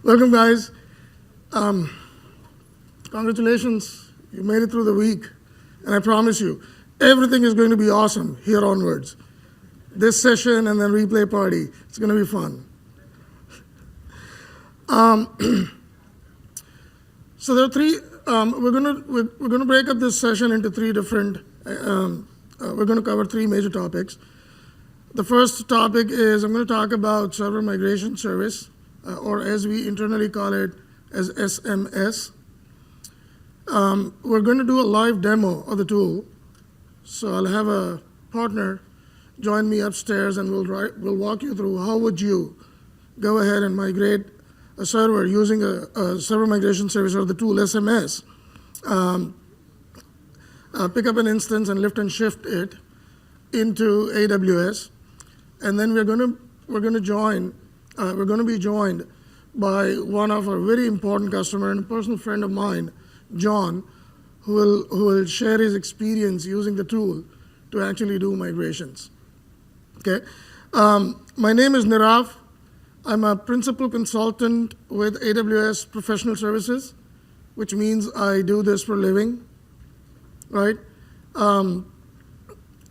Welcome, guys. Congratulations. You made it through the week. And I promise you, everything is going to be awesome here onwards. This session and then replay party. It's going to be fun. So there are three. We're going to break up this session into three different. We're going to cover three major topics. The first topic is I'm going to talk about Server Migration Service, or as we internally call it, as SMS. We're going to do a live demo of the tool. So I'll have a partner join me upstairs, and we'll walk you through how would you go ahead and migrate a server using a server migration service or the tool SMS. Pick up an instance and lift and shift it into AWS, and then we're going to be joined by one of our very important customer and a personal friend of mine, John, who will share his experience using the tool to actually do migrations. Okay, my name is Nirav. I'm a principal consultant with AWS Professional Services, which means I do this for a living, right? The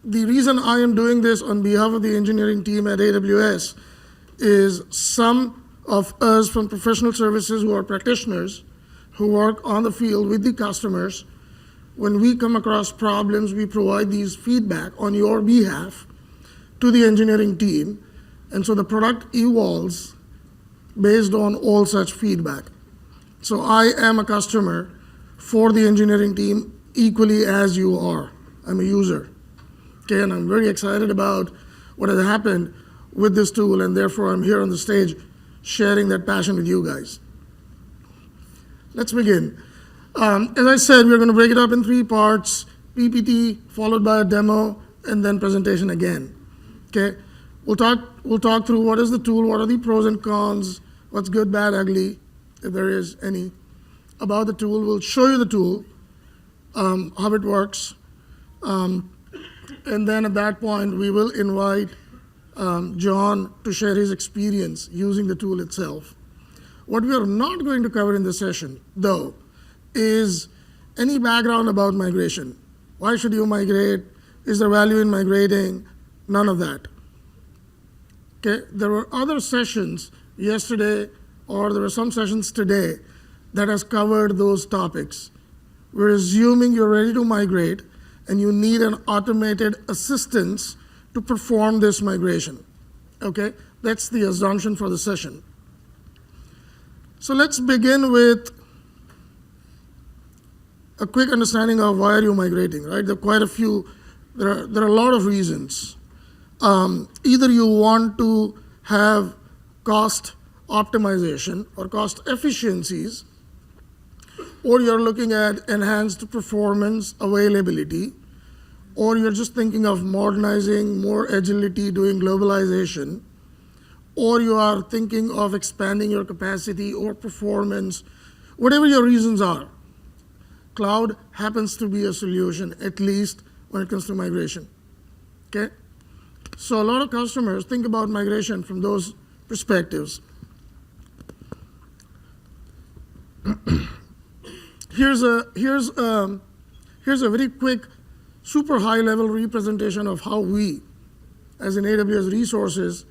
reason I am doing this on behalf of the engineering team at AWS is some of us from professional services who are practitioners who work on the field with the customers. When we come across problems, we provide these feedback on your behalf to the engineering team. And so the product evolves based on all such feedback. So I am a customer for the engineering team equally as you are. I'm a user. Okay, and I'm very excited about what has happened with this tool, and therefore I'm here on the stage sharing that passion with you guys. Let's begin. As I said, we're going to break it up in three parts: PPT, followed by a demo, and then presentation again. Okay, we'll talk through what is the tool, what are the pros and cons, what's good, bad, ugly, if there is any, about the tool. We'll show you the tool, how it works, and then at that point we will invite John to share his experience using the tool itself. What we are not going to cover in this session, though, is any background about migration. Why should you migrate? Is there value in migrating? None of that. Okay, there were other sessions yesterday, or there were some sessions today that has covered those topics. We're assuming you're ready to migrate and you need an automated assistance to perform this migration. Okay, that's the assumption for the session. So let's begin with a quick understanding of why are you migrating, right? There are quite a few, there are a lot of reasons. Either you want to have cost optimization or cost efficiencies, or you're looking at enhanced performance availability, or you're just thinking of modernizing, more agility, doing globalization, or you are thinking of expanding your capacity or performance, whatever your reasons are. Cloud happens to be a solution, at least when it comes to migration. Okay? So a lot of customers think about migration from those perspectives. Here's a very quick, super high-level representation of how we, as in AWS resources,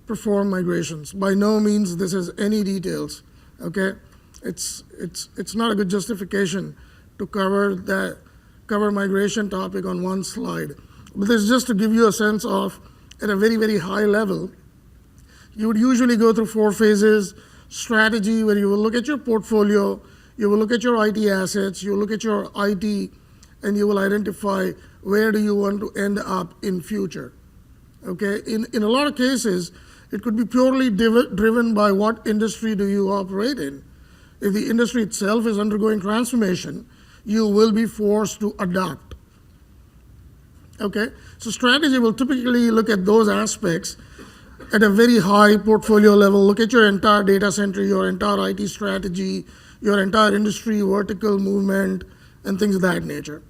perform migrations. By no means this has any details. Okay, it's not a good justification to cover migration topic on one slide. But this is just to give you a sense of, at a very, very high level, you would usually go through 4 phases: strategy, where you will look at your portfolio, you will look at your IT assets, you will look at your IT, and you will identify where do you want to end up in future. Okay, in a lot of cases, it could be purely driven by what industry do you operate in. If the industry itself is undergoing transformation, you will be forced to adapt. Okay, so strategy will typically look at those aspects at a very high portfolio level. Look at your entire data center, your entire IT strategy, your entire industry vertical movement, and things of that nature.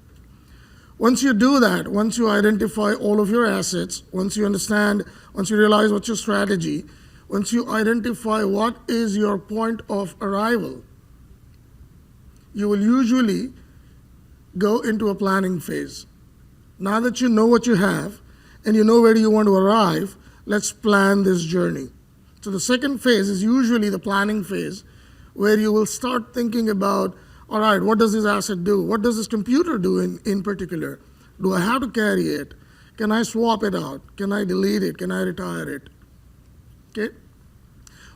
Once you do that, once you identify all of your assets, once you understand, once you realize what's your strategy, once you identify what is your point of arrival, you will usually go into a planning phase. Now that you know what you have and you know where you want to arrive, let's plan this journey. So the second phase is usually the planning phase, where you will start thinking about, all right, what does this asset do? What does this computer do in particular? Do I have to carry it? Can I swap it out? Can I delete it? Can I retire it? Okay.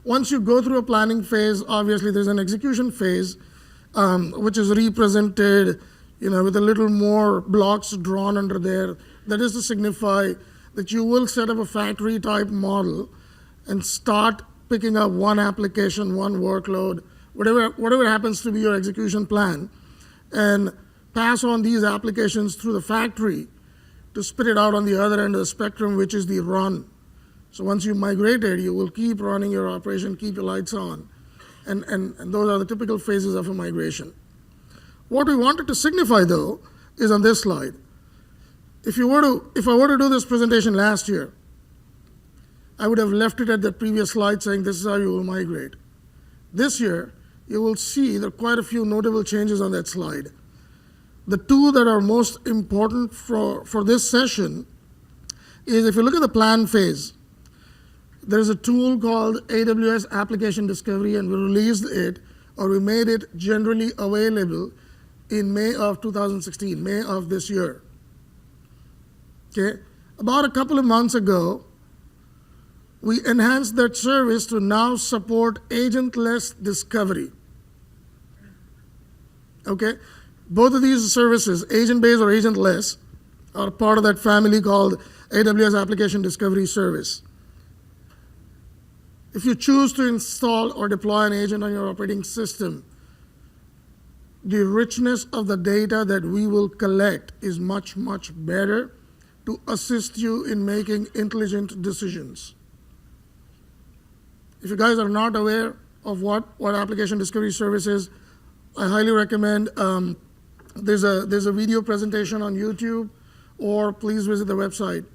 Once you go through a planning phase, obviously there's an execution phase, which is represented, with a little more blocks drawn under there. That is to signify that you will set up a factory type model and start picking up one application, one workload, whatever happens to be your execution plan, and pass on these applications through the factory to spit it out on the other end of the spectrum, which is the run. So once you migrated, you will keep running your operation, keep your lights on. And those are the typical phases of a migration. What we wanted to signify, though, is on this slide. If I were to do this presentation last year, I would have left it at the previous slide saying this is how you will migrate. This year, you will see there are quite a few notable changes on that slide. The two that are most important for this session is, if you look at the plan phase, there's a tool called AWS Application Discovery, and we released it, or we made it generally available in May of 2016, May of this year. Okay? About a couple of months ago, we enhanced that service to now support agentless discovery. Okay? Both of these services, agent-based or agentless, are part of that family called AWS Application Discovery Service. If you choose to install or deploy an agent on your operating system, the richness of the data that we will collect is much, much better to assist you in making intelligent decisions. If you guys are not aware of what Application Discovery Service is, I highly recommend, there's a video presentation on YouTube, or please visit the website.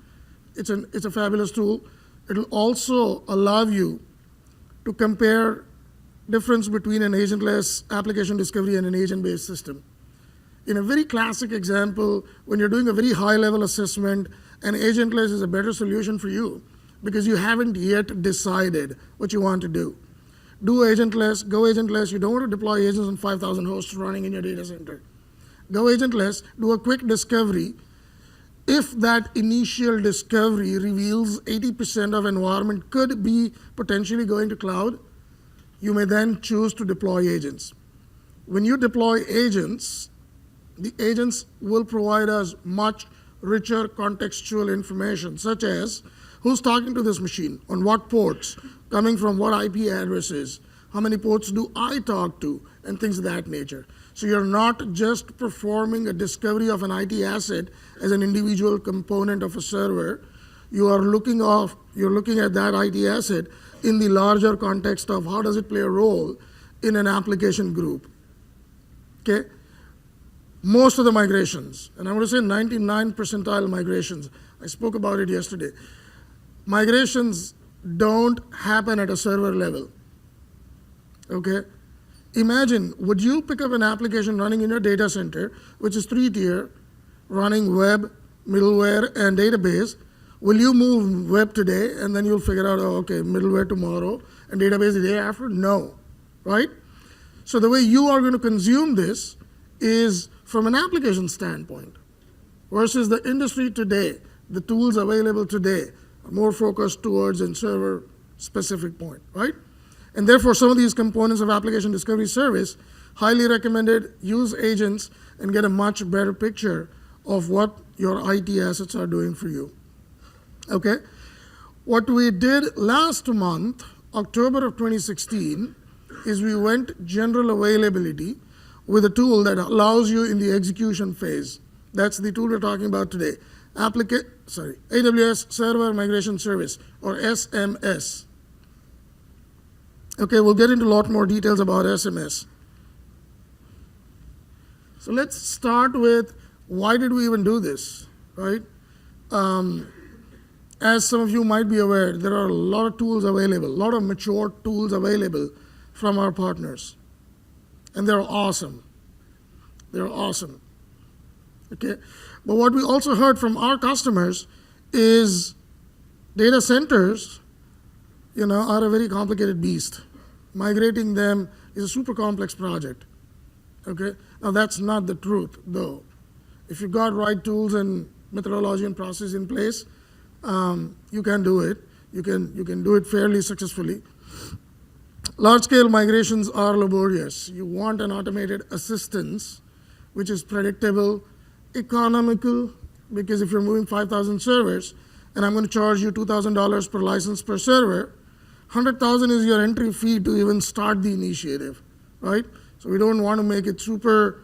It's a fabulous tool. It'll also allow you to compare difference between an agentless application discovery and an agent-based system. In a very classic example, when you're doing a very high-level assessment, an agentless is a better solution for you because you haven't yet decided what you want to do. Do agentless, go agentless. You don't want to deploy agents on 5,000 hosts running in your data center. Go agentless, do a quick discovery. If that initial discovery reveals 80% of environment could be potentially going to cloud, you may then choose to deploy agents. When you deploy agents, the agents will provide us much richer contextual information, such as who's talking to this machine, on what ports, coming from what IP addresses, how many ports do I talk to, and things of that nature. So you're not just performing a discovery of an IT asset as an individual component of a server. You're looking at that IT asset in the larger context of how does it play a role in an application group. Okay? Most of the migrations, and I want to say 99 percentile migrations, I spoke about it yesterday. Migrations don't happen at a server level. Okay? Imagine, would you pick up an application running in your data center, which is 3-tier, running web, middleware, and database? Will you move web today, and then you'll figure out, oh, okay, middleware tomorrow, and database the day after? No, right? So the way you are going to consume this is from an application standpoint, versus the industry today, the tools available today are more focused towards a server-specific point, right? And therefore, some of these components of Application Discovery Service, highly recommended, use agents and get a much better picture of what your IT assets are doing for you. Okay? What we did last month, October of 2016, is we went general availability with a tool that allows you in the execution phase. That's the tool we're talking about today. AWS Server Migration Service, or SMS. Okay, we'll get into a lot more details about SMS. So let's start with, why did we even do this, right? As some of you might be aware, there are a lot of tools available, a lot of mature tools available from our partners. And they're awesome. They're awesome. Okay? But what we also heard from our customers is data centers, are a very complicated beast. Migrating them is a super complex project. Okay? Now that's not the truth, though. If you've got right tools and methodology and process in place, you can do it. You can do it fairly successfully. Large-scale migrations are laborious. You want an automated assistance, which is predictable, economical, because if you're moving 5,000 servers, and I'm going to charge you $2,000 per license per server, $100,000 is your entry fee to even start the initiative, right? So we don't want to make it super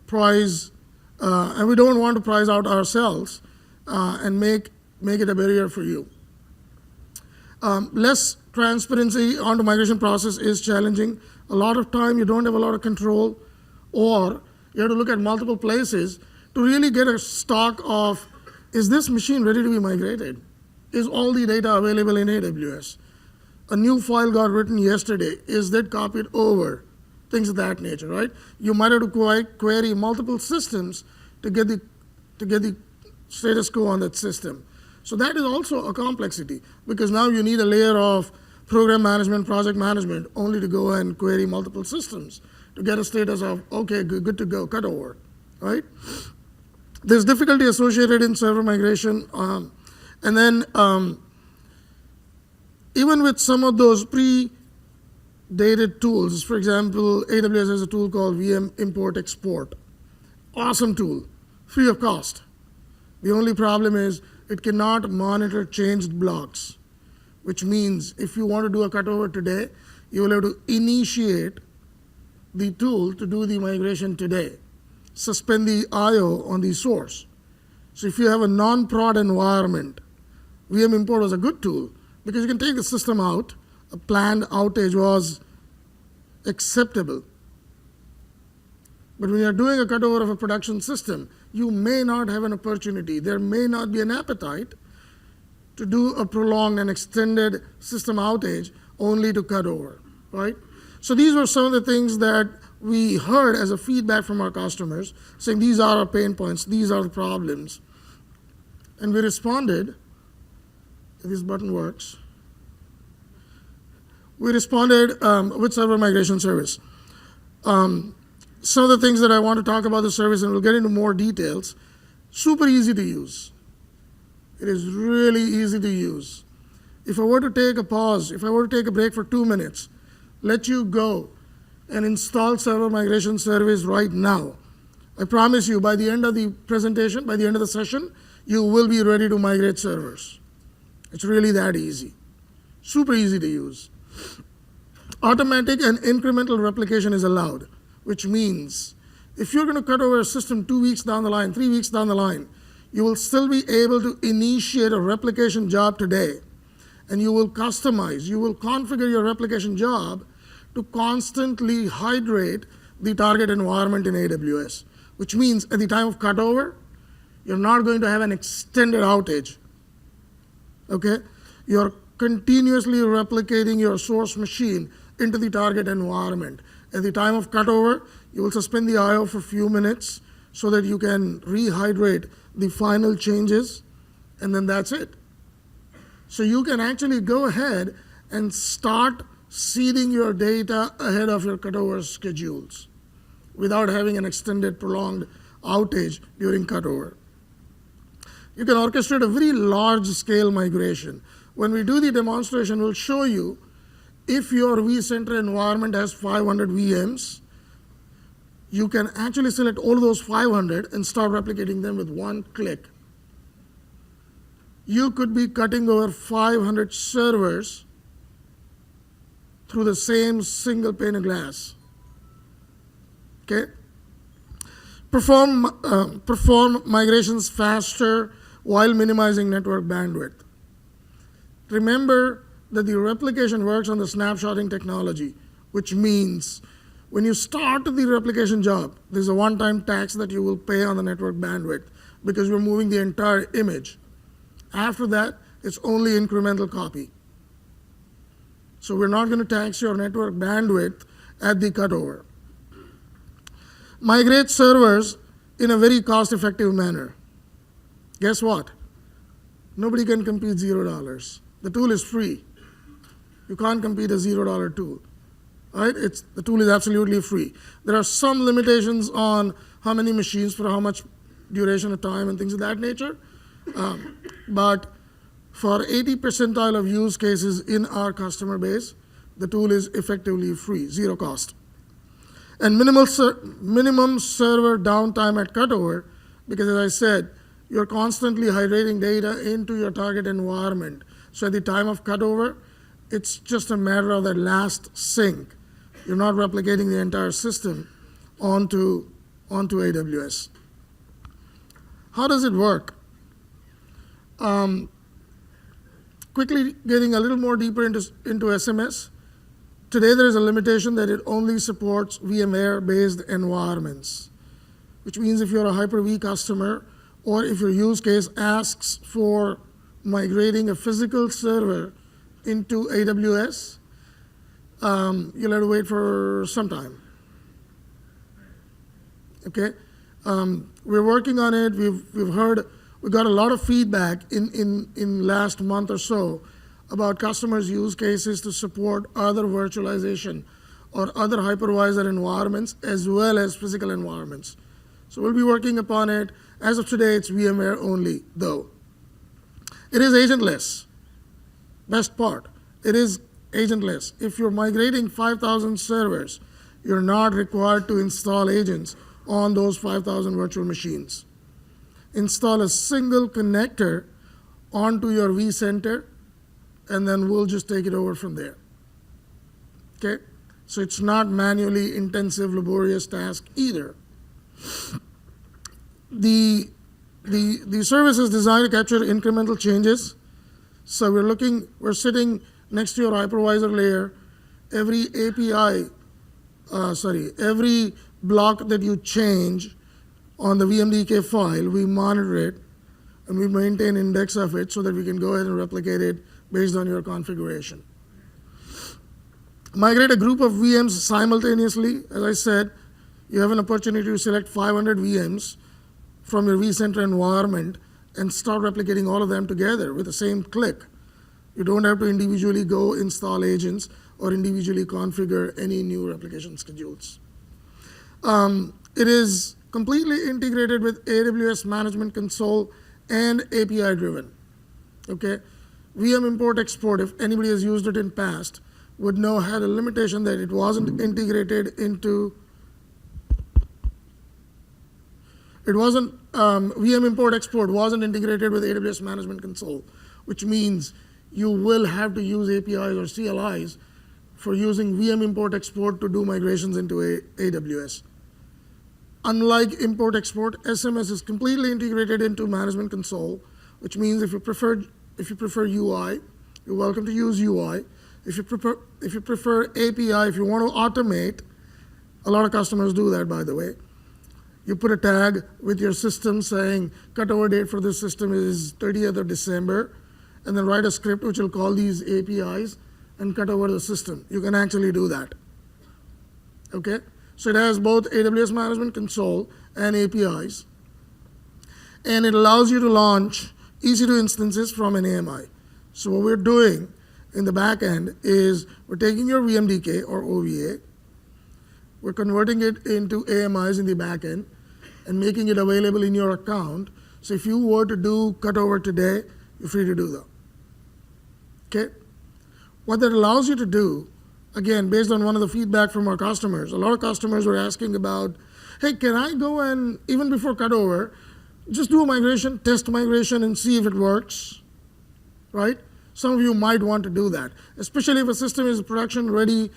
price, and we don't want to price out ourselves and make it a barrier for you. Less transparency on the migration process is challenging. A lot of time you don't have a lot of control, or you have to look at multiple places to really get a stock of, is this machine ready to be migrated? Is all the data available in AWS? A new file got written yesterday. Is that copied over? Things of that nature, right? You might have to query multiple systems to get the status quo on that system. So that is also a complexity, because now you need a layer of program management, project management, only to go and query multiple systems to get a status of, okay, good to go, cut over, right? There's difficulty associated in server migration. And then even with some of those pre-dated tools, for example, AWS has a tool called VM Import Export. Awesome tool, free of cost. The only problem is it cannot monitor changed blocks, which means if you want to do a cutover today, you will have to initiate the tool to do the migration today. Suspend the I/O on the source. So if you have a non-prod environment, VM Import was a good tool because you can take the system out. A planned outage was acceptable. But when you're doing a cutover of a production system, you may not have an opportunity. There may not be an appetite to do a prolonged and extended system outage only to cut over, right? So these were some of the things that we heard as a feedback from our customers, saying these are our pain points, these are the problems. And we responded, if this button works, we responded with Server Migration Service. Some of the things that I want to talk about the service, and we'll get into more details, super easy to use. It is really easy to use. If I were to take a pause, if I were to take a break for 2 minutes, let you go and install Server Migration Service right now, I promise you by the end of the presentation, by the end of the session, you will be ready to migrate servers. It's really that easy. Super easy to use. Automatic and incremental replication is allowed, which means if you're going to cut over a system 2 weeks down the line, 3 weeks down the line, you will still be able to initiate a replication job today, and you will customize, you will configure your replication job to constantly hydrate the target environment in AWS, which means at the time of cutover, you're not going to have an extended outage, okay? You're continuously replicating your source machine into the target environment. At the time of cutover, you will suspend the I/O for a few minutes so that you can rehydrate the final changes, and then that's it. So you can actually go ahead and start seeding your data ahead of your cutover schedules without having an extended, prolonged outage during cutover. You can orchestrate a very large-scale migration. When we do the demonstration, we'll show you if your vCenter environment has 500 VMs, you can actually select all of those 500 and start replicating them with one click. You could be cutting over 500 servers through the same single pane of glass. Okay? Perform migrations faster while minimizing network bandwidth. Remember that the replication works on the snapshotting technology, which means when you start the replication job, there's a one-time tax that you will pay on the network bandwidth because you're moving the entire image. After that, It's only incremental copy. So we're not going to tax your network bandwidth at the cutover. Migrate servers in a very cost-effective manner. Guess what? Nobody can compete $0. The tool is free. You can't compete a $0 tool. Right? The tool is absolutely free. There are some limitations on how many machines for how much duration of time and things of that nature. But for 80 percentile of use cases in our customer base, the tool is effectively free, zero cost. And minimum server downtime at cutover, because as I said, you're constantly hydrating data into your target environment. So at the time of cutover, it's just a matter of that last sync. You're not replicating the entire system onto AWS. How does it work? Quickly getting a little more deeper into SMS. Today there is a limitation that it only supports VMware-based environments, which means if you're a Hyper-V customer or if your use case asks for migrating a physical server into AWS, you'll have to wait for some time. Okay, we're working on it. We got a lot of feedback in last month or so about customers' use cases to support other virtualization or other hypervisor environments as well as physical environments. So we'll be working upon it. As of today, it's VMware only, though. It is agentless. Best part, it is agentless. If you're migrating 5,000 servers, you're not required to install agents on those 5,000 virtual machines. Install a single connector onto your vCenter, and then we'll just take it over from there. Okay? So it's not manually intensive, laborious task either. The service is designed to capture incremental changes. So we're sitting next to your hypervisor layer. Every every block that you change on the VMDK file, we monitor it and we maintain index of it so that we can go ahead and replicate it based on your configuration. Migrate a group of VMs simultaneously. As I said, you have an opportunity to select 500 VMs from your vCenter environment and start replicating all of them together with the same click. You don't have to individually go install agents or individually configure any new replication schedules. It is completely integrated with AWS Management Console and API driven. Okay, VM import export, if anybody has used it in past, would know had a limitation that it wasn't integrated into. VM import export wasn't integrated with AWS Management Console, which means you will have to use APIs or CLIs for using VM import export to do migrations into AWS. Unlike import export, SMS is completely integrated into Management Console, which means if you prefer UI, you're welcome to use UI. If you prefer API, if you want to automate, a lot of customers do that, by the way. You put a tag with your system saying cutover date for this system is 30th of December, and then write a script which will call these APIs and cut over the system. You can actually do that. Okay? So it has both AWS Management Console and APIs. And it allows you to launch EC2 instances from an AMI. So what we're doing in the back end is we're taking your VMDK or OVA, we're converting it into AMIs in the back end and making it available in your account. So if you were to do cutover today, you're free to do that. Okay? What that allows you to do, again, based on one of the feedback from our customers, a lot of customers were asking about, hey, can I go and, even before cutover, just do a migration, test migration, and see if it works, right? Some of you might want to do that, especially if a system is production-ready,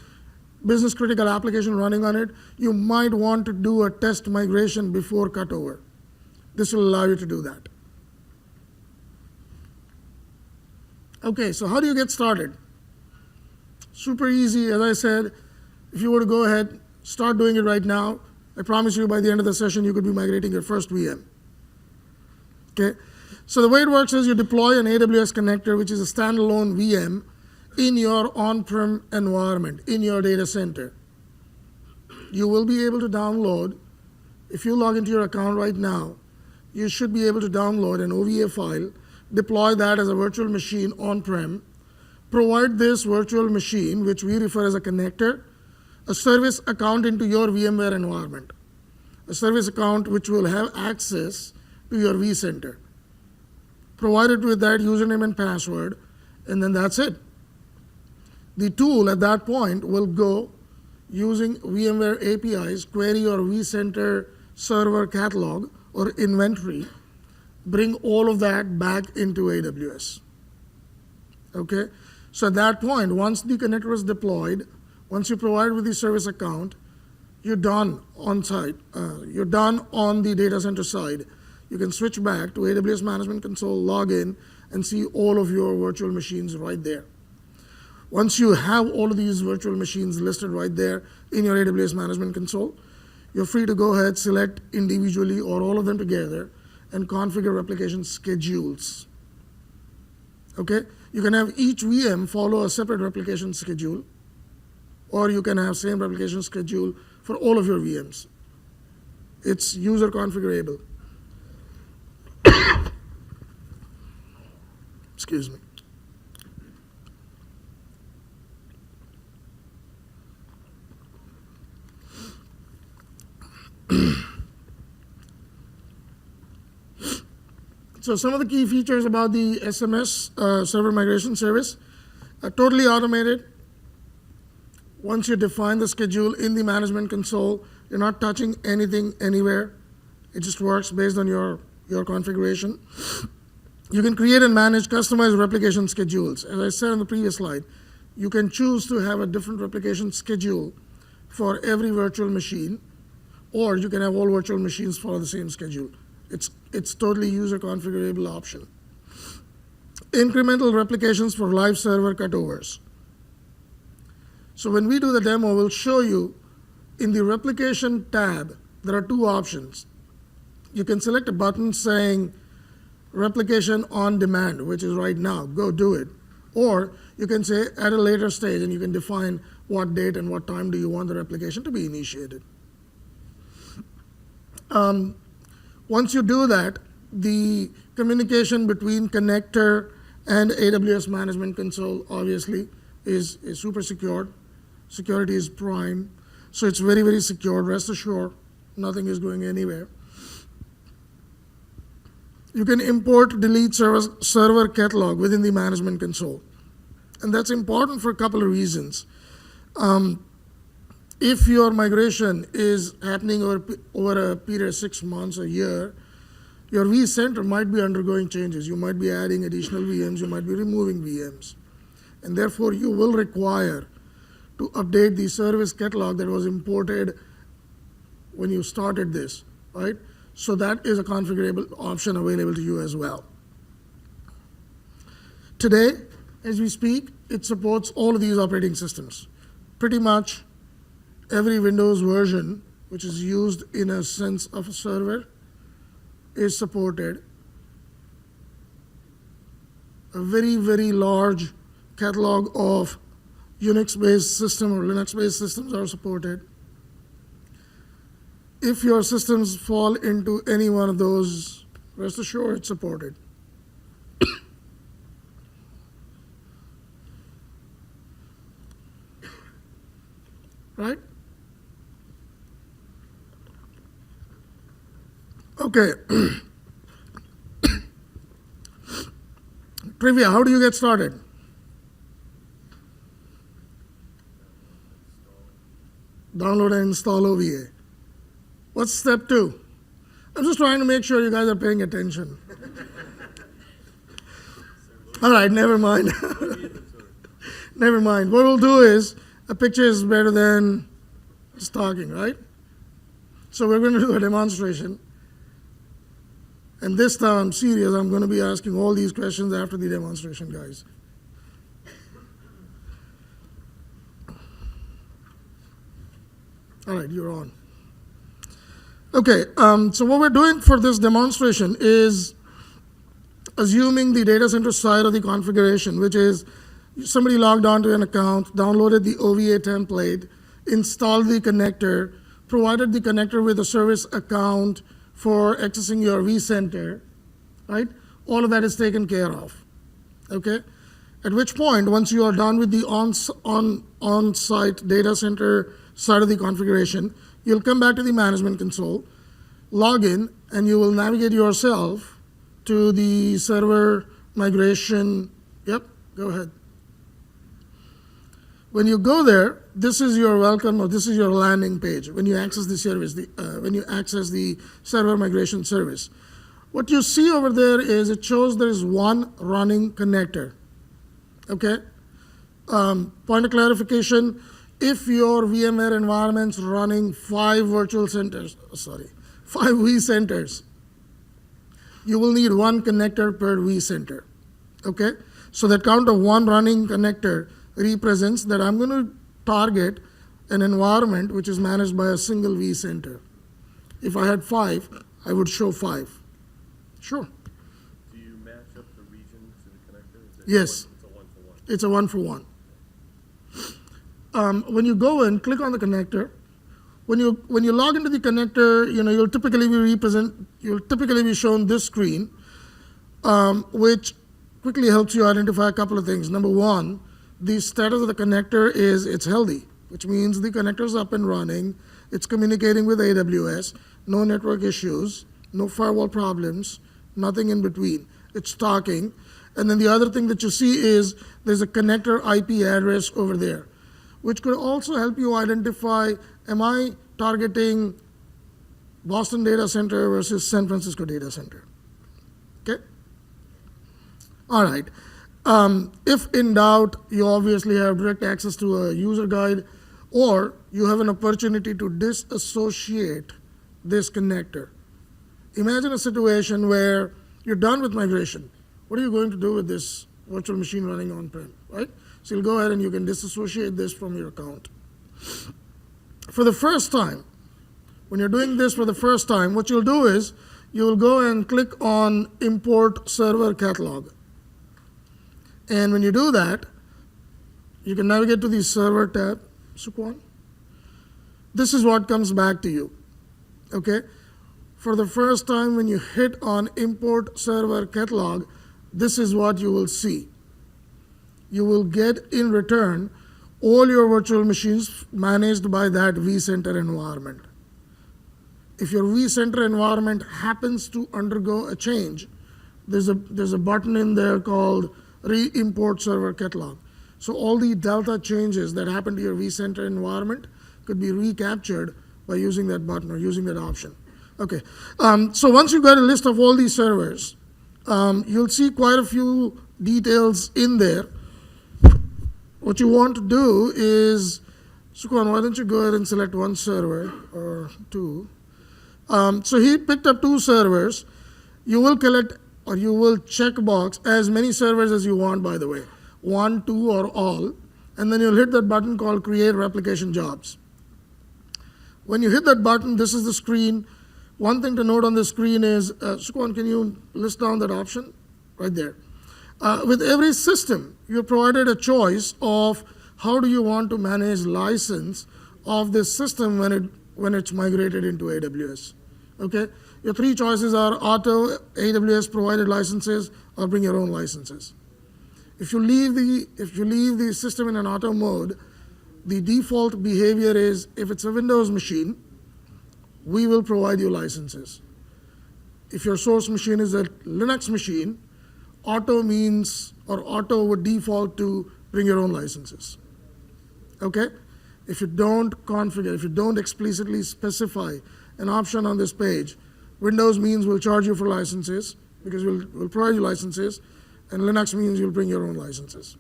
business-critical application running on it, you might want to do a test migration before cutover. This will allow you to do that. Okay, so how do you get started? Super easy, as I said. If you were to go ahead, start doing it right now, I promise you by the end of the session you could be migrating your first VM. Okay, So the way it works is you deploy an AWS connector, which is a standalone VM, in your on-prem environment, in your data center. You will be able to download, if you log into your account right now, you should be able to download an OVA file, deploy that as a virtual machine on-prem, provide this virtual machine, which we refer as a connector, a service account into your VMware environment, a service account which will have access to your vCenter. Provide it with that username and password, and then that's it. The tool at that point will go using VMware APIs, query your vCenter server catalog or inventory, bring all of that back into AWS. Okay? So at that point, once the connector is deployed, once you provide with the service account, you're done on site. You're done on the data center side. You can switch back to AWS Management Console, log in, and see all of your virtual machines right there. Once you have all of these virtual machines listed right there in your AWS Management Console, you're free to go ahead, select individually or all of them together, and configure replication schedules. Okay? You can have each VM follow a separate replication schedule, or you can have same replication schedule for all of your VMs. It's user configurable. Excuse me. So some of the key features about the SMS Server Migration Service are totally automated. Once you define the schedule in the management console, you're not touching anything anywhere. It just works based on your configuration. You can create and manage customized replication schedules. As I said on the previous slide, you can choose to have a different replication schedule for every virtual machine, or you can have all virtual machines follow the same schedule. It's totally user configurable option. Incremental replications for live server cutovers. So when we do the demo, we'll show you in the replication tab, there are two options. You can select a button saying replication on demand, which is right now, go do it. Or you can say at a later stage, and you can define what date and what time do you want the replication to be initiated. Once you do that, the communication between connector and AWS Management Console obviously is super secured. Security is prime. So it's very, very secure. Rest assured, nothing is going anywhere. You can import, delete server catalog within the Management Console. And that's important for a couple of reasons. If your migration is happening over a period of 6 months, a year, your vCenter might be undergoing changes. You might be adding additional VMs, you might be removing VMs. And therefore, you will require to update the service catalog that was imported when you started this, right? So that is a configurable option available to you as well. Today, as we speak, it supports all of these operating systems. Pretty much every Windows version, which is used in a sense of a server, is supported. A very, very large catalog of Unix-based systems or Linux-based systems are supported. If your systems fall into any one of those, rest assured it's supported. Right? Okay. Trivia, how do you get started? Download and install OVA. What's step 2? I'm just trying to make sure you guys are paying attention. All right, never mind. Never mind. What we'll do is, a picture is better than just talking, right? So we're going to do a demonstration. And this time, I'm serious, I'm going to be asking all these questions after the demonstration, guys. All right, you're on. Okay, so what we're doing for this demonstration is assuming the data center side of the configuration, which is somebody logged onto an account, downloaded the OVA template, installed the connector, provided the connector with a service account for accessing your vCenter, right? All of that is taken care of, okay? At which point, once you are done with the on-site data center side of the configuration, you'll come back to the management console, log in, and you will navigate yourself to the server migration. Yep, go ahead. When you go there, this is your welcome, or this is your landing page when you access the service, when you access the server migration service. What you see over there is it shows there is one running connector. Okay? Point of clarification, if your VMware environment's running 5 vCenters, you will need 1 connector per vCenter. Okay? So that count of 1 running connector represents that I'm going to target an environment which is managed by a single vCenter. If I had 5, I would show 5. Sure. Do you match up the region to the connector? Yes. It's a one-for-one. It's a 1-for-1. When you go and click on the connector, when you log into the connector, you'll typically be shown this screen, which quickly helps you identify a couple of things. Number one, the status of the connector is it's healthy, which means the connector is up and running. It's communicating with AWS, no network issues, no firewall problems, nothing in between. It's talking. And then the other thing that you see is there's a connector IP address over there, which could also help you identify, am I targeting Boston data center versus San Francisco data center? Okay? All right. If in doubt, you obviously have direct access to a user guide, or you have an opportunity to disassociate this connector. Imagine a situation where you're done with migration. What are you going to do with this virtual machine running on-prem, right? So you'll go ahead and you can disassociate this from your account. For the first time, when you're doing this for the first time, what you'll do is you'll go and click on Import Server Catalog. And when you do that, you can navigate to the Server tab, Sukhwan. This is what comes back to you, okay? For the first time, when you hit on Import Server Catalog, this is what you will see. You will get in return all your virtual machines managed by that vCenter environment. If your vCenter environment happens to undergo a change, there's a button in there called Re-Import Server Catalog. So all the delta changes that happen to your vCenter environment could be recaptured by using that button or using that option. Okay, so once you get a list of all these servers, you'll see quite a few details in there. What you want to do is, Sukhwan, why don't you go ahead and select 1 server or 2. So he picked up 2 servers. You will collect, or you will check box as many servers as you want, by the way, 1, 2, or all, and then you'll hit that button called Create Replication Jobs. When you hit that button, this is the screen. One thing to note on the screen is, Sukhwan, can you list down that option? Right there. With every system, you're provided a choice of how do you want to manage license of this system when it's migrated into AWS. Okay? Your 3 choices are auto, AWS provided licenses, or bring your own licenses. If you leave the system in an auto mode, the default behavior is if it's a Windows machine, we will provide you licenses. If your source machine is a Linux machine, auto means, or auto would default to bring your own licenses. Okay? If you don't configure, if you don't explicitly specify an option on this page, Windows means we'll charge you for licenses because we'll provide you licenses, and Linux means you'll bring your own licenses.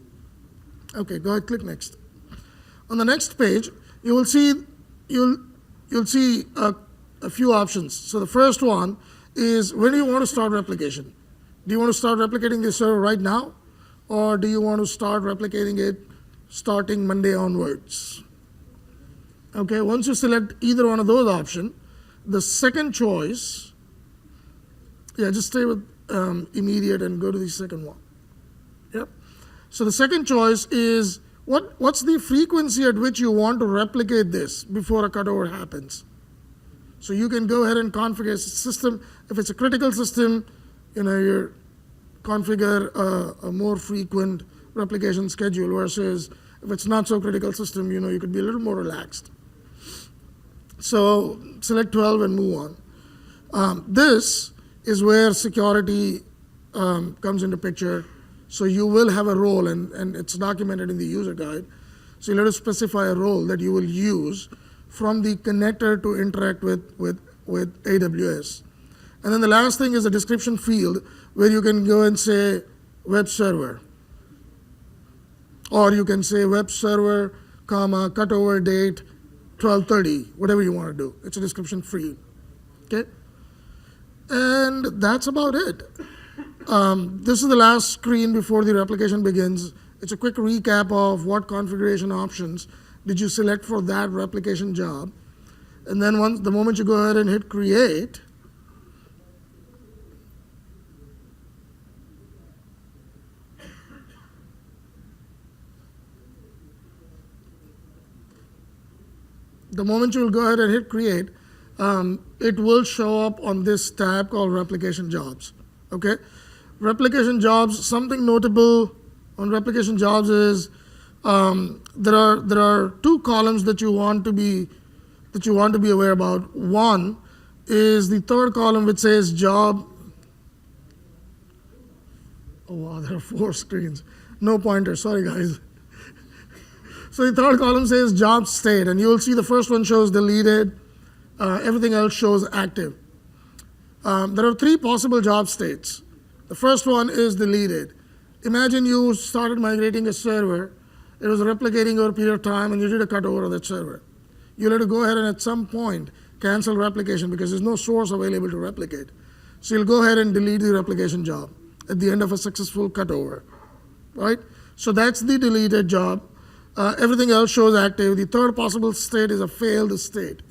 Okay, go ahead, click next. On the next page, you'll see a few options. So the first one is, when do you want to start replication? Do you want to start replicating this server right now, or do you want to start replicating it starting Monday onwards? Okay, once you select either one of those options, the second choice, just stay with immediate and go to the second one. Yep. So the second choice is what's the frequency at which you want to replicate this before a cutover happens. So you can go ahead and configure a system. If it's a critical system, you configure a more frequent replication schedule versus if it's not so critical system, you could be a little more relaxed. So select 12 and move on. This is where security comes into picture. So you will have a role, and it's documented in the user guide. So you'll have to specify a role that you will use from the connector to interact with AWS. And then the last thing is a description field where you can go and say web server. Or you can say web server, comma, cutover date, 12:30, whatever you want to do. It's a description field. Okay? And that's about it. This is the last screen before the replication begins. It's a quick recap of what configuration options did you select for that replication job. And then the moment you go ahead and hit create, it will show up on this tab called Replication Jobs. Okay? Replication Jobs, something notable on Replication Jobs is there are two columns that you want to be aware about. One is the third column which says job. Oh wow, there are 4 screens. No pointer, sorry guys. So the third column says job state, and you will see the first one shows deleted, everything else shows active. There are 3 possible job states. The first one is deleted. Imagine you started migrating a server, it was replicating over a period of time, and you did a cutover of that server. You'll have to go ahead and at some point cancel replication because there's no source available to replicate. So you'll go ahead and delete the replication job at the end of a successful cutover, right? So that's the deleted job. Everything else shows active. The third possible state is a failed state.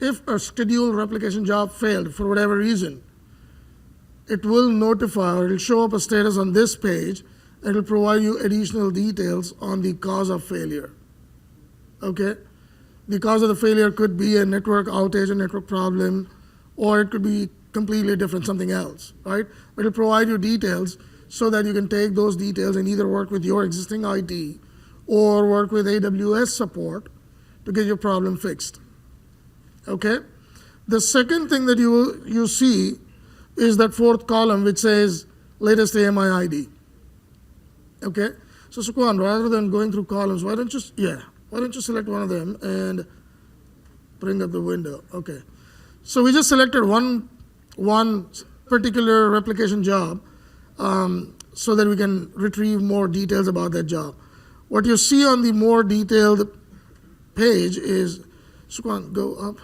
If a scheduled replication job failed for whatever reason, it will notify, or it will show up a status on this page, and it will provide you additional details on the cause of failure. Okay? The cause of the failure could be a network outage, a network problem, or it could be completely different, something else, right? But it will provide you details so that you can take those details and either work with your existing IT or work with AWS support to get your problem fixed. Okay? The second thing that you see is that 4th column which says latest AMI ID. Okay? So Sukhwan, rather than going through columns, why don't you select one of them and bring up the window? Okay. So we just selected one particular replication job so that we can retrieve more details about that job. What you see on the more detailed page is, Sukhwan, go up.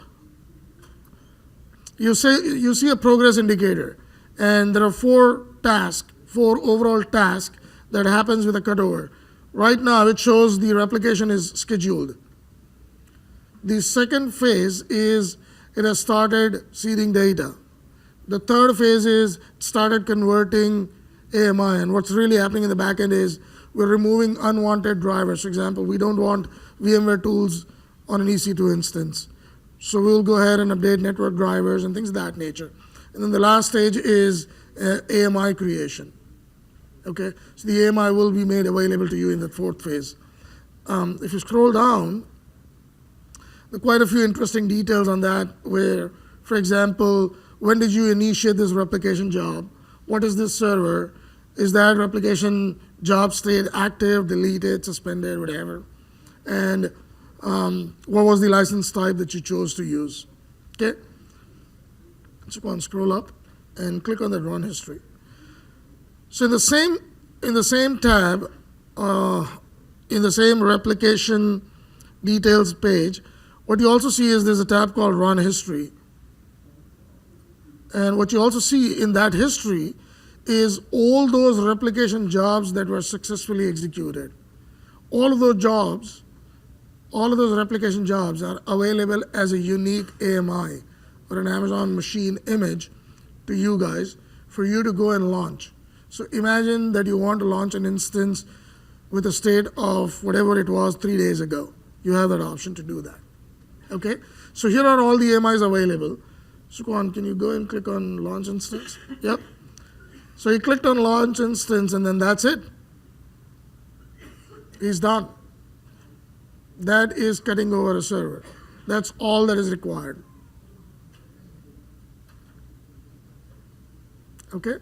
You see a progress indicator, and there are 4 overall tasks that happens with a cutover. Right now, it shows the replication is scheduled. The second phase is it has started seeding data. The third phase is it started converting AMI, and what's really happening in the back end is we're removing unwanted drivers. For example, we don't want VMware tools on an EC2 instance. So we'll go ahead and update network drivers and things of that nature. And then the last stage is AMI creation. Okay, so the AMI will be made available to you in the 4th phase. If you scroll down, there are quite a few interesting details on that where, for example, when did you initiate this replication job? What is this server? Is that replication job state active, deleted, suspended, whatever? And what was the license type that you chose to use? Okay, so go and scroll up and click on that run history. So in the same tab, in the same replication details page, what you also see is there's a tab called Run History. And what you also see in that history is all those replication jobs that were successfully executed. All of those replication jobs are available as a unique AMI or an Amazon machine image to you guys for you to go and launch. So imagine that you want to launch an instance with a state of whatever it was 3 days ago. You have that option to do that. Okay? So here are all the AMIs available. Suquan, can you go and click on launch instance? Yep. So he clicked on launch instance and then that's it. He's done. That is cutting over a server. That's all that is required. Okay?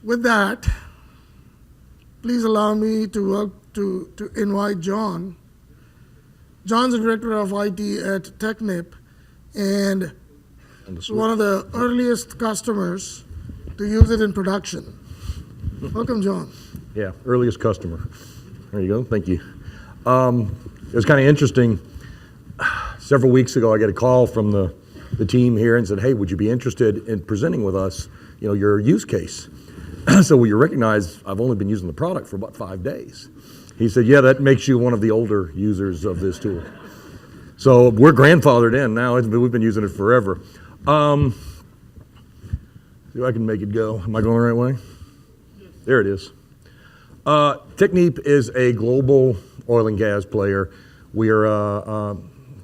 With that, please allow me to invite John. John's the director of IT at Technip and one of the earliest customers to use it in production. Welcome, John. Yeah, earliest customer. There you go. Thank you. It was kind of interesting. Several weeks ago, I got a call from the team here and said, "Hey, would you be interested in presenting with us, your use case?" So you recognize I've only been using the product for about 5 days. He said, "Yeah, that makes you one of the older users of this tool." So we're grandfathered in now. We've been using it forever. See if I can make it go. Am I going the right way? Yes. There it is. Technip is a global oil and gas player. We are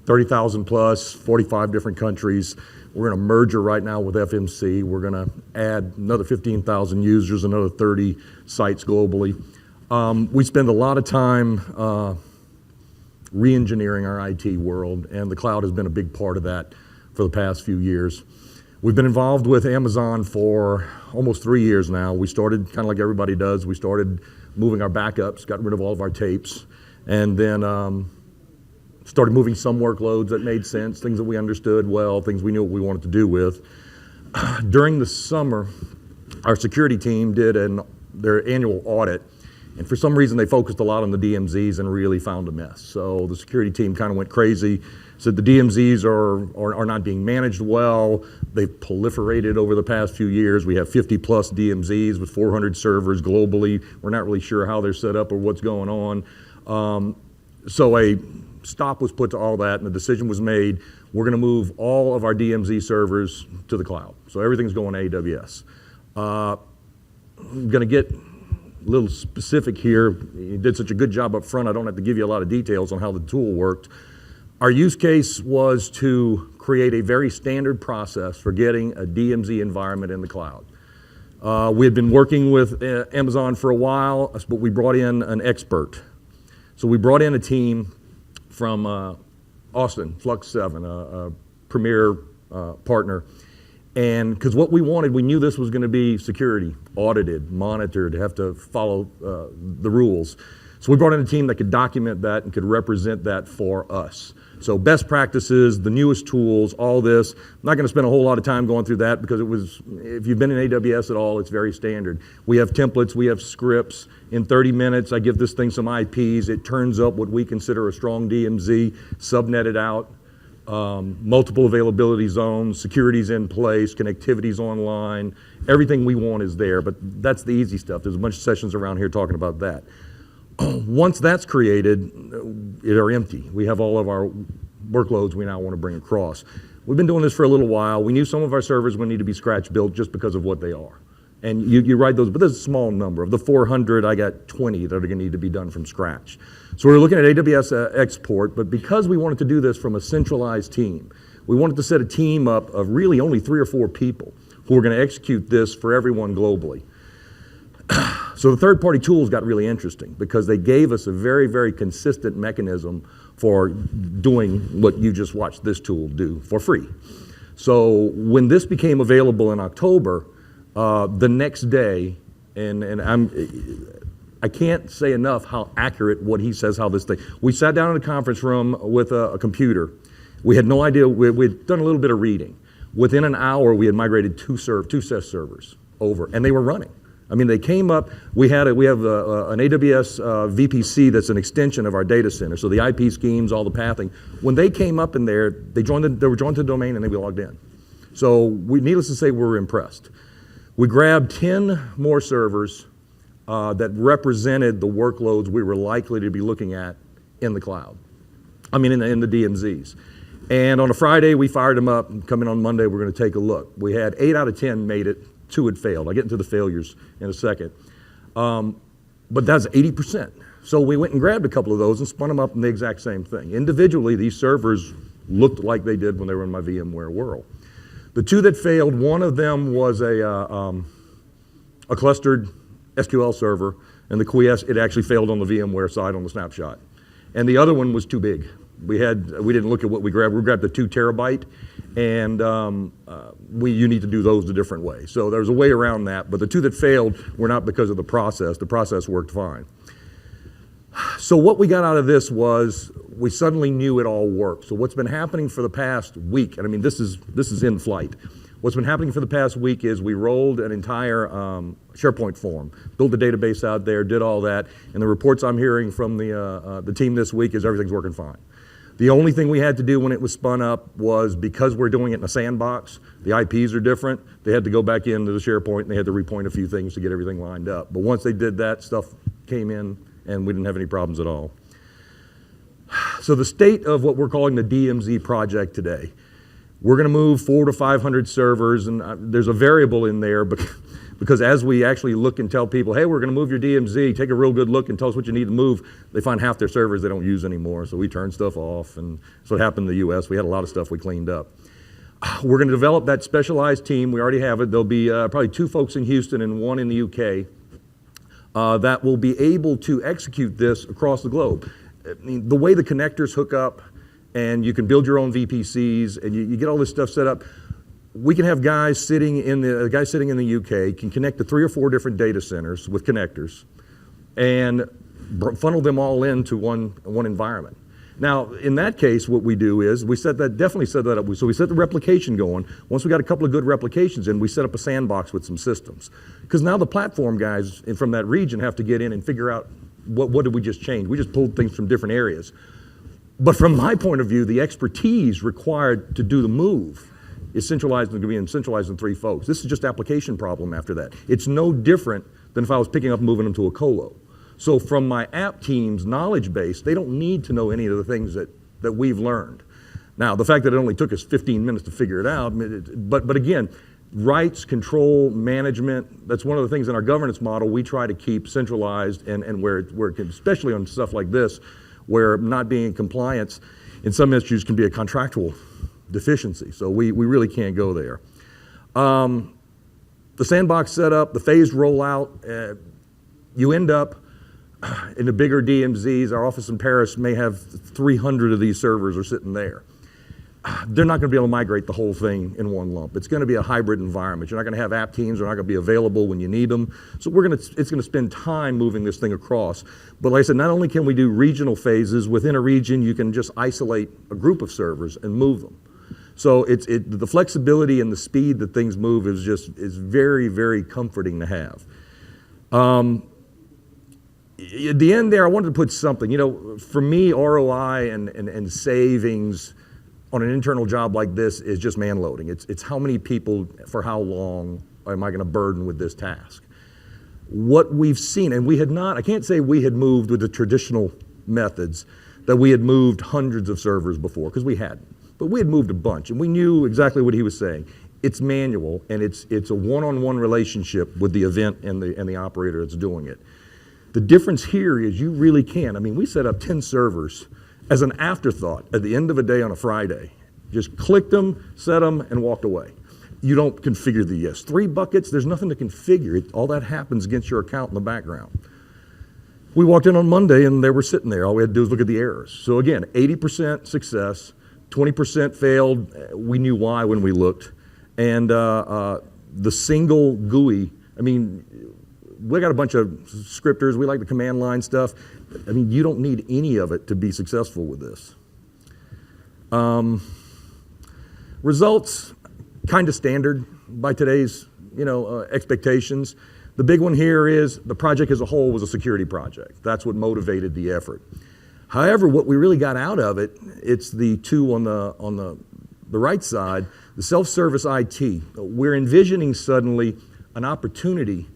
30,000 plus, 45 different countries. We're in a merger right now with FMC. We're going to add another 15,000 users, another 30 sites globally. We spend a lot of time re-engineering our IT world, and the cloud has been a big part of that for the past few years. We've been involved with Amazon for almost 3 years now. We started kind of like everybody does. We started moving our backups, got rid of all of our tapes, and then started moving some workloads that made sense, things that we understood well, things we knew what we wanted to do with. During the summer, our security team did their annual audit, and for some reason they focused a lot on the DMZs and really found a mess. So the security team kind of went crazy, said the DMZs are not being managed well. They've proliferated over the past few years. We have 50 plus DMZs with 400 servers globally. We're not really sure how they're set up or what's going on. So a stop was put to all that, and the decision was made. We're going to move all of our DMZ servers to the cloud. So everything's going to AWS. I'm going to get a little specific here. You did such a good job up front, I don't have to give you a lot of details on how the tool worked. Our use case was to create a very standard process for getting a DMZ environment in the cloud. We had been working with Amazon for a while, but we brought in an expert. So we brought in a team from Austin, Flux 7, a premier partner. And because what we wanted, we knew this was going to be security, audited, monitored, have to follow the rules. So we brought in a team that could document that and could represent that for us. So best practices, the newest tools, all this. I'm not going to spend a whole lot of time going through that because if you've been in AWS at all, it's very standard. We have templates, we have scripts. In 30 minutes, I give this thing some IPs. It turns up what we consider a strong DMZ, subnetted out, multiple availability zones, security's in place, connectivity's online. Everything we want is there, but that's the easy stuff. There's a bunch of sessions around here talking about that. Once that's created, they're empty. We have all of our workloads we now want to bring across. We've been doing this for a little while. We knew some of our servers would need to be scratch built just because of what they are. And you write those, but there's a small number. Of the 400, I got 20 that are going to need to be done from scratch. So we're looking at AWS export, but because we wanted to do this from a centralized team, we wanted to set a team up of really only 3 or 4 people who are going to execute this for everyone globally. So the third-party tools got really interesting because they gave us a very, very consistent mechanism for doing what you just watched this tool do for free. So when this became available in October, the next day, and I can't say enough how accurate what he says, how this thing. We sat down in a conference room with a computer. We had no idea. We'd done a little bit of reading. Within an hour, we had migrated two SES servers over, and they were running. I mean, they came up. We have an AWS VPC that's an extension of our data center. So the IP schemes, all the pathing. When they came up in there, they were joined to the domain, and they logged in. So needless to say, we were impressed. We grabbed 10 more servers that represented the workloads we were likely to be looking at in the cloud. I mean, in the DMZs. And on a Friday, we fired them up, and coming on Monday, we're going to take a look. We had 8 out of 10 made it, 2 had failed. I'll get into the failures in a second. But that's 80%. So we went and grabbed a couple of those and spun them up in the exact same thing. Individually, these servers looked like they did when they were in my VMware world. The 2 that failed, one of them was a clustered SQL server, and the quiesce, it actually failed on the VMware side on the snapshot. And the other one was too big. We didn't look at what we grabbed. We grabbed the 2 terabyte, and you need to do those a different way. So there's a way around that, but the 2 that failed were not because of the process. The process worked fine. So what we got out of this was we suddenly knew it all worked. So what's been happening for the past week, and I mean this is in flight. What's been happening for the past week is we rolled an entire SharePoint form, built the database out there, did all that, and the reports I'm hearing from the team this week is everything's working fine. The only thing we had to do when it was spun up was, because we're doing it in a sandbox, the IPs are different, they had to go back into the SharePoint and they had to repoint a few things to get everything lined up. But once they did that, stuff came in and we didn't have any problems at all. So the state of what we're calling the DMZ project today, we're going to move 400 to 500 servers, and there's a variable in there because as we actually look and tell people, hey, we're going to move your DMZ, take a real good look and tell us what you need to move, they find half their servers they don't use anymore, so we turn stuff off, and that's what happened in the US. We had a lot of stuff we cleaned up. We're going to develop that specialized team. We already have it. There'll be probably 2 folks in Houston and 1 in the UK that will be able to execute this across the globe. I mean, the way the connectors hook up, and you can build your own VPCs, and you get all this stuff set up. We can have guys sitting in the UK can connect to 3 or 4 different data centers with connectors, and funnel them all into one environment. Now, in that case, what we do is we definitely set that up. So we set the replication going. Once we got a couple of good replications in, we set up a sandbox with some systems, because now the platform guys from that region have to get in and figure out what did we just change. We just pulled things from different areas. But from my point of view, the expertise required to do the move is centralized in 3 folks. This is just application problem after that. It's no different than if I was picking up and moving them to a colo. So from my app team's knowledge base, they don't need to know any of the things that we've learned. Now, the fact that it only took us 15 minutes to figure it out, but again, rights, control, management, that's one of the things in our governance model we try to keep centralized, and where it can, especially on stuff like this, where not being in compliance in some issues can be a contractual deficiency. So we really can't go there. The sandbox setup, the phased rollout, you end up in the bigger DMZs. Our office in Paris may have 300 of these servers are sitting there. They're not going to be able to migrate the whole thing in one lump. It's going to be a hybrid environment. You're not going to have app teams. They're not going to be available when you need them. So it's going to spend time moving this thing across. But like I said, not only can we do regional phases, within a region you can just isolate a group of servers and move them. So the flexibility and the speed that things move is very, very comforting to have. At the end there, I wanted to put something. You know, for me, ROI and savings on an internal job like this is just man loading. It's how many people, for how long am I going to burden with this task? What we've seen, and I can't say we had moved with the traditional methods, that we had moved hundreds of servers before, because we hadn't. But we had moved a bunch, and we knew exactly what he was saying. It's manual, and it's a one-on-one relationship with the event and the operator that's doing it. The difference here is you really can. I mean, we set up 10 servers as an afterthought at the end of a day on a Friday. Just clicked them, set them, and walked away. You don't configure the yes. 3 buckets, there's nothing to configure. All that happens against your account in the background. We walked in on Monday and they were sitting there. All we had to do was look at the errors. So again, 80% success, 20% failed. We knew why when we looked. And the single GUI, I mean, we got a bunch of scripters. We like the command line stuff. I mean, you don't need any of it to be successful with this. Results, kind of standard by today's, expectations. The big one here is the project as a whole was a security project. That's what motivated the effort. However, what we really got out of it, it's the 2 on the right side, the self-service IT. We're envisioning suddenly an opportunity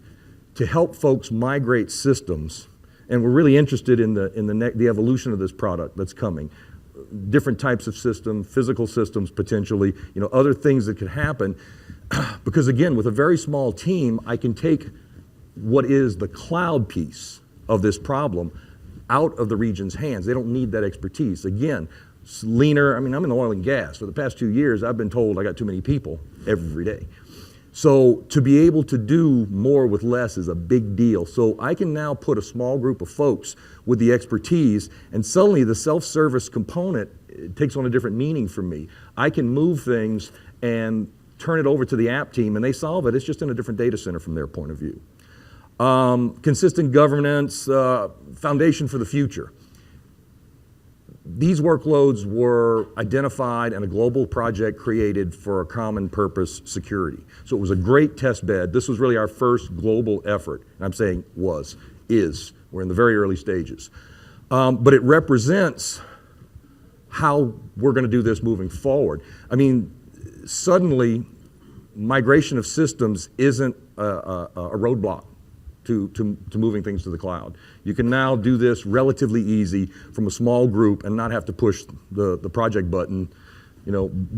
to help folks migrate systems, and we're really interested in the evolution of this product that's coming. different types of systems, physical systems potentially, other things that could happen. Because again, with a very small team, I can take what is the cloud piece of this problem out of the region's hands. They don't need that expertise. Again, it's leaner. I mean, I'm in oil and gas. For the past 2 years, I've been told I got too many people every day. So to be able to do more with less is a big deal. So I can now put a small group of folks with the expertise, and suddenly the self-service component takes on a different meaning for me. I can move things and turn it over to the app team, and they solve it. It's just in a different data center from their point of view. Consistent governance, foundation for the future. These workloads were identified and a global project created for a common purpose security. So it was a great test bed. This was really our first global effort. And I'm saying is. We're in the very early stages. But it represents how we're going to do this moving forward. I mean, suddenly, migration of systems isn't a roadblock to moving things to the cloud. You can now do this relatively easy from a small group and not have to push the project button,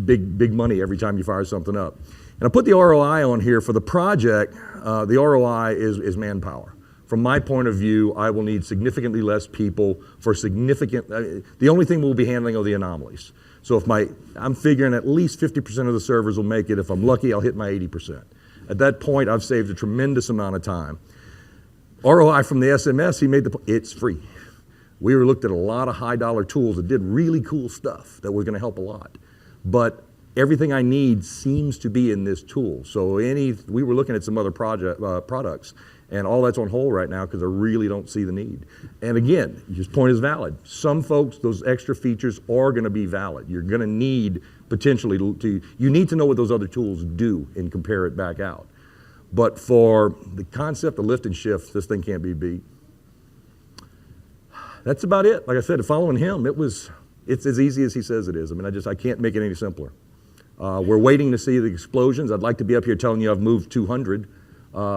big money every time you fire something up. And I put the ROI on here for the project. The ROI is manpower. From my point of view, I will need significantly less people for the only thing we'll be handling are the anomalies. So I'm figuring at least 50% of the servers will make it. If I'm lucky, I'll hit my 80%. At that point, I've saved a tremendous amount of time. ROI from the SMS, it's free. We looked at a lot of high dollar tools that did really cool stuff that was going to help a lot. But everything I need seems to be in this tool. So we were looking at some other products, and all that's on hold right now because I really don't see the need. And again, your point is valid. Some folks, those extra features are going to be valid. You're going to need potentially you need to know what those other tools do and compare it back out. But for the concept of lift and shift, this thing can't be beat. That's about it. Like I said, following him, it's as easy as he says it is. I mean, I can't make it any simpler. We're waiting to see the explosions. I'd like to be up here telling you I've moved 200.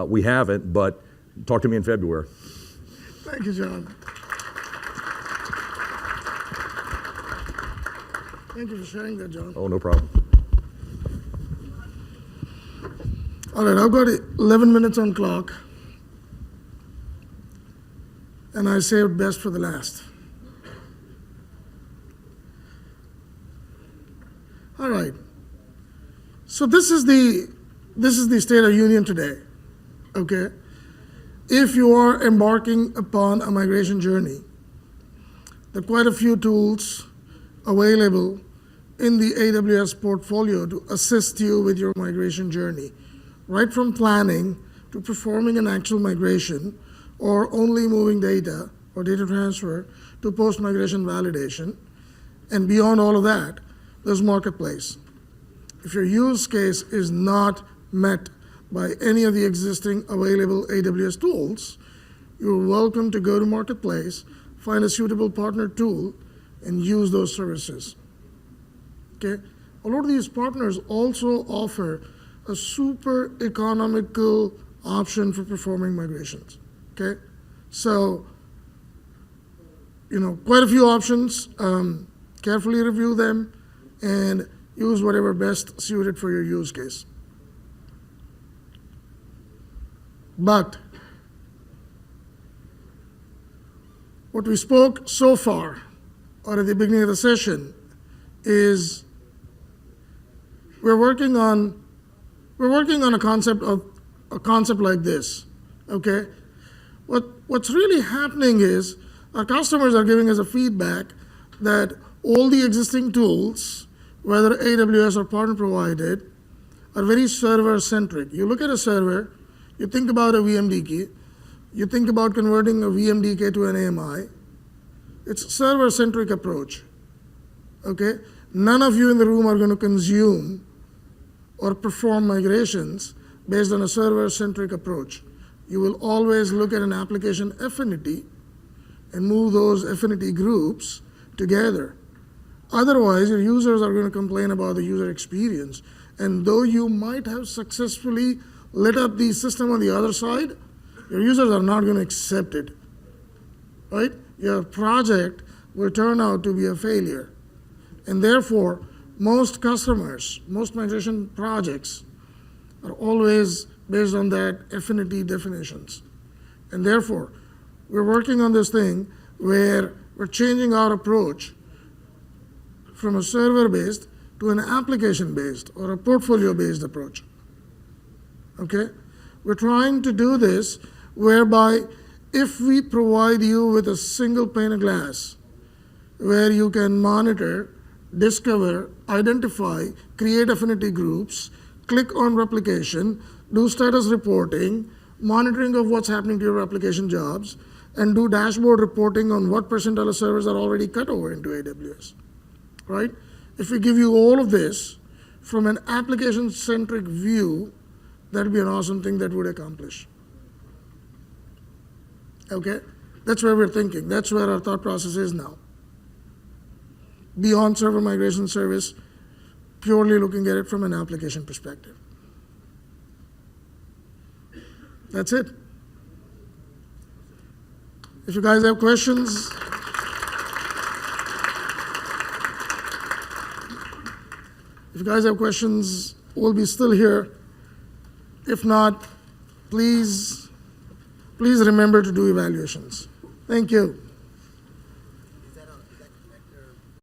We haven't, but talk to me in February. Thank you, John. Thank you for sharing that, John. Oh, no problem. All right, I've got 11 minutes on clock, and I saved best for the last. All right. So this is the State of Union today. Okay. If you are embarking upon a migration journey, there are quite a few tools available in the AWS portfolio to assist you with your migration journey, right from planning to performing an actual migration or only moving data or data transfer to post-migration validation. And beyond all of that, there's Marketplace. If your use case is not met by any of the existing available AWS tools, you're welcome to go to Marketplace, find a suitable partner tool, and use those services. Okay? A lot of these partners also offer a super economical option for performing migrations. Okay? So, quite a few options. Carefully review them and use whatever best suited for your use case. But what we spoke so far, or at the beginning of the session, is we're working on a concept like this. Okay? What's really happening is our customers are giving us a feedback that all the existing tools, whether AWS or partner provided, are very server-centric. You look at a server, you think about a VMD key, you think about converting a VMDK to an AMI. It's a server-centric approach. Okay? None of you in the room are going to consume or perform migrations based on a server-centric approach. You will always look at an application affinity and move those affinity groups together. Otherwise, your users are going to complain about the user experience. And though you might have successfully lit up the system on the other side, your users are not going to accept it. Right? Your project will turn out to be a failure. And therefore, most customers, most migration projects are always based on that affinity definitions. And therefore, we're working on this thing where we're changing our approach from a server-based to an application-based or a portfolio-based approach. Okay? We're trying to do this whereby if we provide you with a single pane of glass where you can monitor, discover, identify, create affinity groups, click on replication, do status reporting, monitoring of what's happening to your replication jobs, and do dashboard reporting on what percentile of servers are already cut over into AWS, right? If we give you all of this from an application-centric view, that would be an awesome thing that would accomplish. Okay? That's where we're thinking. That's where our thought process is now. Beyond server migration service, purely looking at it from an application perspective. That's it. If you guys have questions, we'll be still here. If not, please remember to do evaluations. Thank you.